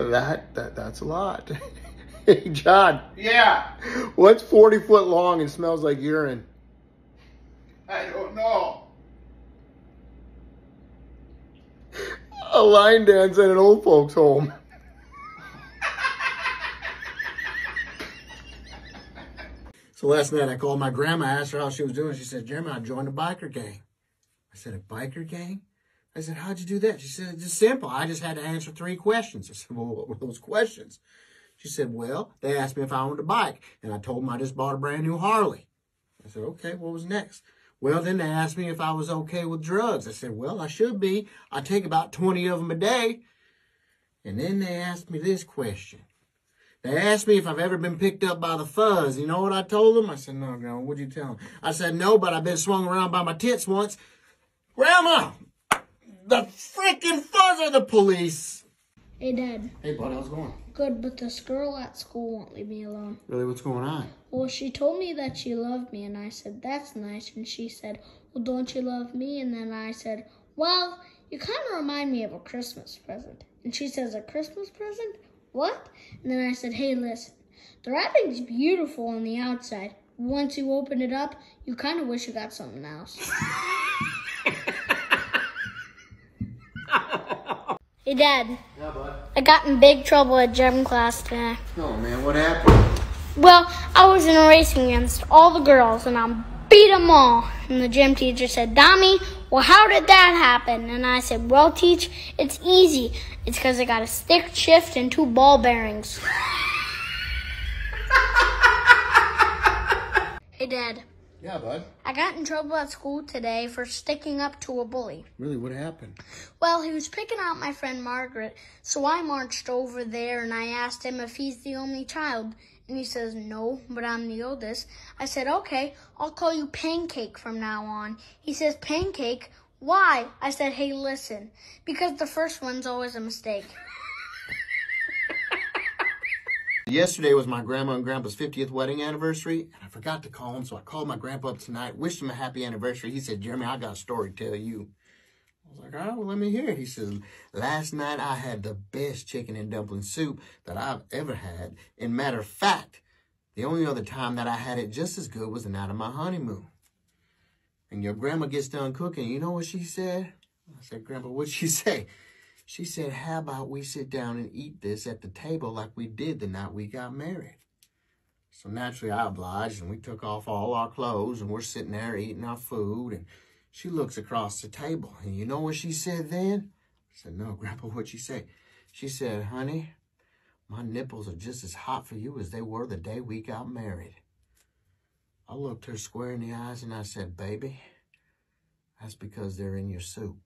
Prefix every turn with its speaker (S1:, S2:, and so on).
S1: That's a lot. Hey, John.
S2: Yeah.
S1: What's 40 foot long and smells like urine?
S2: I don't know.
S1: A line dance at an old folks home. So last night I called my grandma, asked her how she was doing. She said, Jeremy, I joined a biker gang. I said, a biker gang? I said, how'd you do that? She said, it's just simple. I just had to answer 3 questions. I said, well, what were those questions? She said, well, they asked me if I owned a bike. And I told them I just bought a brand new Harley. I said, okay, what was next? Well, then they asked me if I was okay with drugs. I said, well, I should be. I take about 20 of them a day. And then they asked me this question. They asked me if I've ever been picked up by the fuzz. You know what I told them? I said, no, Grandma, what'd you tell them? I said, no, but I've been swung around by my tits once. Grandma, the freaking fuzz are the police.
S3: Hey, Dad.
S1: Hey, bud, how's it going?
S3: Good, but this girl at school won't leave me alone.
S1: Really, what's going on?
S3: Well, she told me that she loved me, and I said, that's nice. And she said, well, don't you love me? And then I said, well, you kind of remind me of a Christmas present. And she says, a Christmas present? What? And then I said, hey, listen, the wrapping's beautiful on the outside. Once you open it up, you kind of wish you got something else. Hey, Dad.
S1: Yeah, bud.
S3: I got in big trouble at gym class today.
S1: Oh, man, what happened?
S3: Well, I was in a race against all the girls, and I beat them all. And the gym teacher said, Dami, well, how did that happen? And I said, well, Teach, it's easy. It's because I got a stick shift and 2 ball bearings. Hey, Dad.
S1: Yeah, bud.
S3: I got in trouble at school today for sticking up to a bully.
S1: Really, what happened?
S3: Well, he was picking out my friend Margaret, so I marched over there and I asked him if he's the only child. And he says, no, but I'm the oldest. I said, okay, I'll call you Pancake from now on. He says, Pancake? Why? I said, hey, listen, because the first one's always a mistake.
S1: Yesterday was my grandma and grandpa's 50th wedding anniversary, and I forgot to call him, so I called my grandpa up tonight, wished him a happy anniversary. He said, Jeremy, I got a story to tell you. I was like, all right, well, let me hear it. He said, last night I had the best chicken and dumpling soup that I've ever had. And matter of fact, the only other time that I had it just as good was the night of my honeymoon. And your grandma gets done cooking. You know what she said? I said, Grandpa, what'd she say? She said, how about we sit down and eat this at the table like we did the night we got married? So naturally I obliged, and we took off all our clothes, and we're sitting there eating our food, and she looks across the table, and you know what she said then? I said, no, Grandpa, what'd she say? She said, honey, my nipples are just as hot for you as they were the day we got married. I looked her square in the eyes, and I said, baby, that's because they're in your soup.